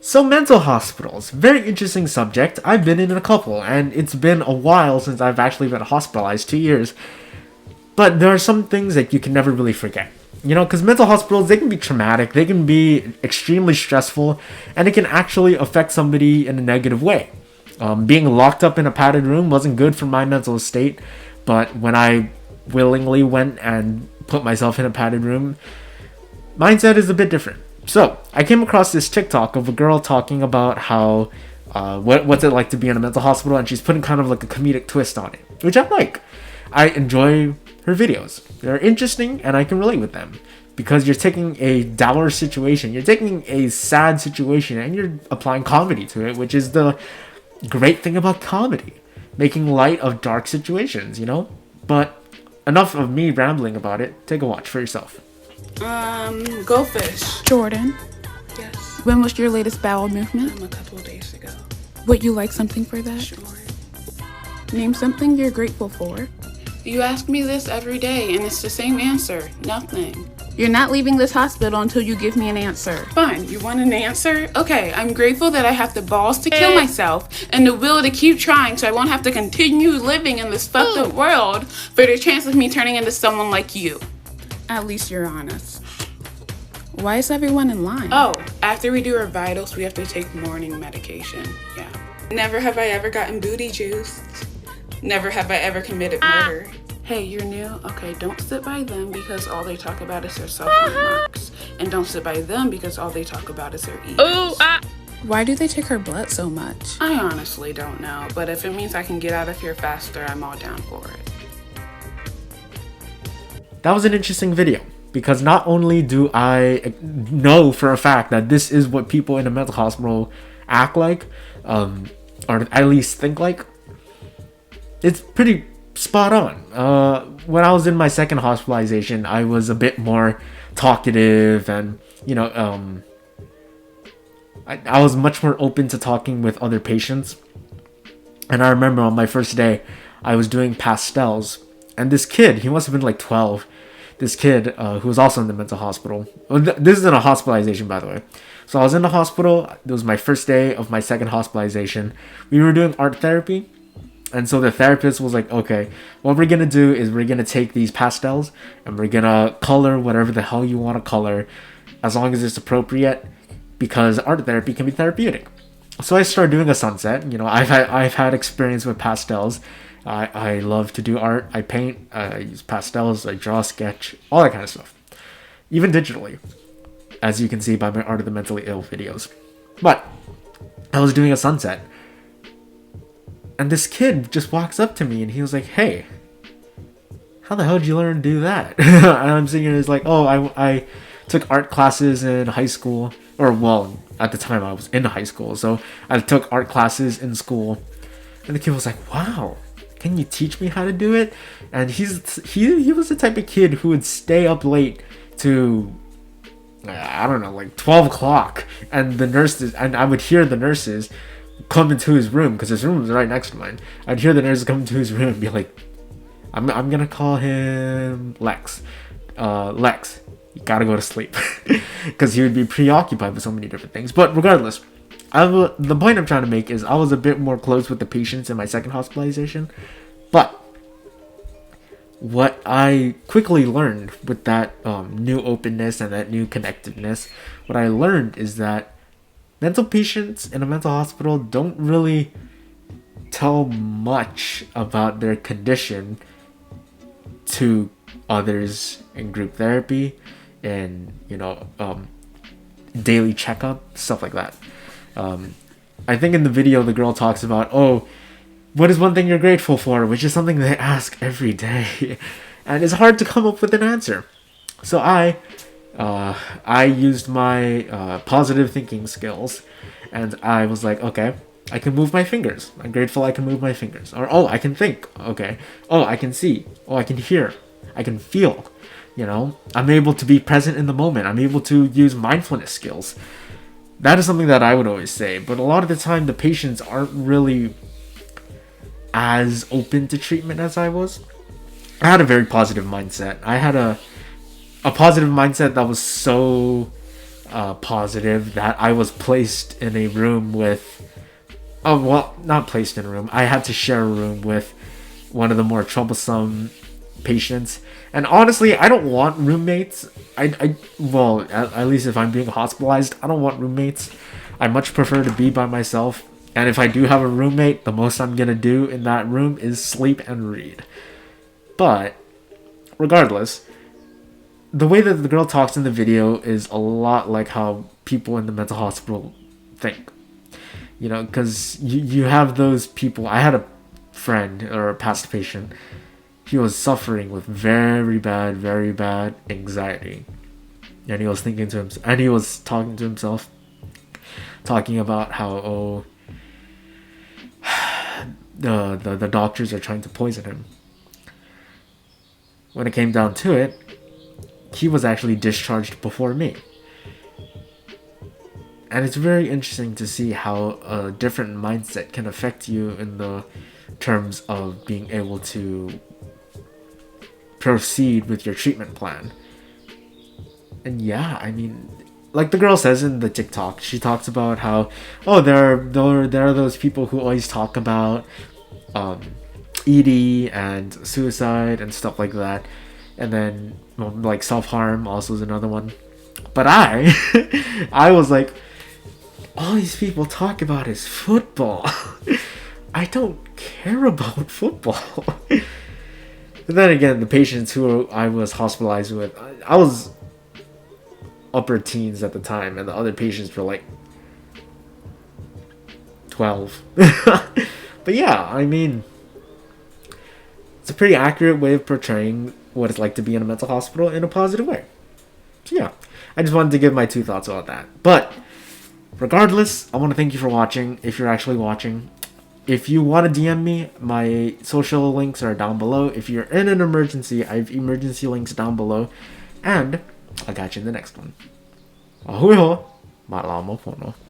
So mental hospitals, very interesting subject. I've been in a couple, and it's been a while since I've actually been hospitalized, 2 years. But there are some things that you can never really forget. You know, because mental hospitals, they can be traumatic, they can be extremely stressful, and it can actually affect somebody in a negative way. Being locked up in a padded room wasn't good for my mental state, but when I willingly went and put myself in a padded room, mindset is a bit different. So I came across this TikTok of a girl talking about how what's it like to be in a mental hospital, and she's putting kind of like a comedic twist on it, which I like. I enjoy her videos. They're interesting, and I can relate with them because you're taking a dour situation, you're taking a sad situation, and you're applying comedy to it, which is the great thing about comedy, making light of dark situations, you know. But enough of me rambling about it. Take a watch for yourself. Goldfish. Jordan, Yes. when was your latest bowel movement? A couple of days ago. Would you like something for that? Sure. Name something you're grateful for. You ask me this every day, and it's the same answer. Nothing. You're not leaving this hospital until you give me an answer. Fine, you want an answer? Okay, I'm grateful that I have the balls to kill myself and the will to keep trying so I won't have to continue living in this fucked up world for the chance of me turning into someone like you. At least you're honest. Why is everyone in line? Oh, after we do our vitals, we have to take morning medication. Yeah. Never have I ever gotten booty juiced. Never have I ever committed murder. Hey, you're new? Okay, don't sit by them because all they talk about is their self-remarks. And don't sit by them because all they talk about is their egos. Why do they take her blood so much? I honestly don't know, but if it means I can get out of here faster, I'm all down for it. That was an interesting video because not only do I know for a fact that this is what people in a mental hospital act like, or at least think like, it's pretty spot on. When I was in my second hospitalization, I was a bit more talkative, and you know, I was much more open to talking with other patients. And I remember on my first day, I was doing pastels, and this kid, he must have been like 12. This kid who was also in the mental hospital. This isn't a hospitalization, by the way. So I was in the hospital. It was my first day of my second hospitalization. We were doing art therapy. And so the therapist was like, okay, what we're going to do is we're going to take these pastels and we're going to color whatever the hell you want to color as long as it's appropriate, because art therapy can be therapeutic. So I started doing a sunset. You know, I've had experience with pastels. I love to do art. I paint, I use pastels, I draw, sketch, all that kind of stuff. Even digitally, as you can see by my Art of the Mentally Ill videos. But I was doing a sunset. And this kid just walks up to me and he was like, hey, how the hell did you learn to do that? And I'm sitting here, it's like, oh, I took art classes in high school. Or, well, at the time I was in high school. So I took art classes in school. And the kid was like, wow, can you teach me how to do it? And he was the type of kid who would stay up late to, I don't know, like 12 o'clock. And the nurses, and I would hear the nurses come into his room, because his room was right next to mine. I'd hear the nurses come into his room and be like, I'm gonna call him Lex. Lex, you gotta go to sleep. Because he would be preoccupied with so many different things. But regardless, the point I'm trying to make is I was a bit more close with the patients in my second hospitalization. But what I quickly learned with that new openness and that new connectedness, what I learned is that mental patients in a mental hospital don't really tell much about their condition to others in group therapy and, you know, daily checkup, stuff like that. I think in the video the girl talks about, oh, what is one thing you're grateful for, which is something they ask every day. And it's hard to come up with an answer. So I used my positive thinking skills, and I was like, okay, I can move my fingers. I'm grateful I can move my fingers. Or, oh, I can think. Okay. Oh, I can see. Oh, I can hear. I can feel. You know, I'm able to be present in the moment. I'm able to use mindfulness skills. That is something that I would always say. But a lot of the time, the patients aren't really as open to treatment as I was. I had a very positive mindset. I had a positive mindset that was so positive that I was placed in a room with, oh well, not placed in a room, I had to share a room with one of the more troublesome patients. And honestly, I don't want roommates. Well, at least if I'm being hospitalized, I don't want roommates. I much prefer to be by myself. And if I do have a roommate, the most I'm gonna do in that room is sleep and read. But regardless, the way that the girl talks in the video is a lot like how people in the mental hospital think. You know, because you have those people. I had a friend or a past patient. He was suffering with very bad anxiety. And he was thinking to himself, and he was talking to himself, talking about how, the doctors are trying to poison him. When it came down to it, he was actually discharged before me. And it's very interesting to see how a different mindset can affect you in the terms of being able to proceed with your treatment plan. And yeah, I mean, like the girl says in the TikTok, she talks about how, oh, there are those people who always talk about ED and suicide and stuff like that. And then, well, like self-harm also is another one. But I was like, all these people talk about is football. I don't care about football. But then again, the patients who I was hospitalized with, I was upper teens at the time, and the other patients were like 12. But yeah, I mean, it's a pretty accurate way of portraying what it's like to be in a mental hospital in a positive way. So yeah, I just wanted to give my 2 thoughts about that. But regardless, I want to thank you for watching, if you're actually watching. If you want to DM me, my social links are down below. If you're in an emergency, I have emergency links down below. And I'll catch you in the next one. Ahui ho, malamo pono.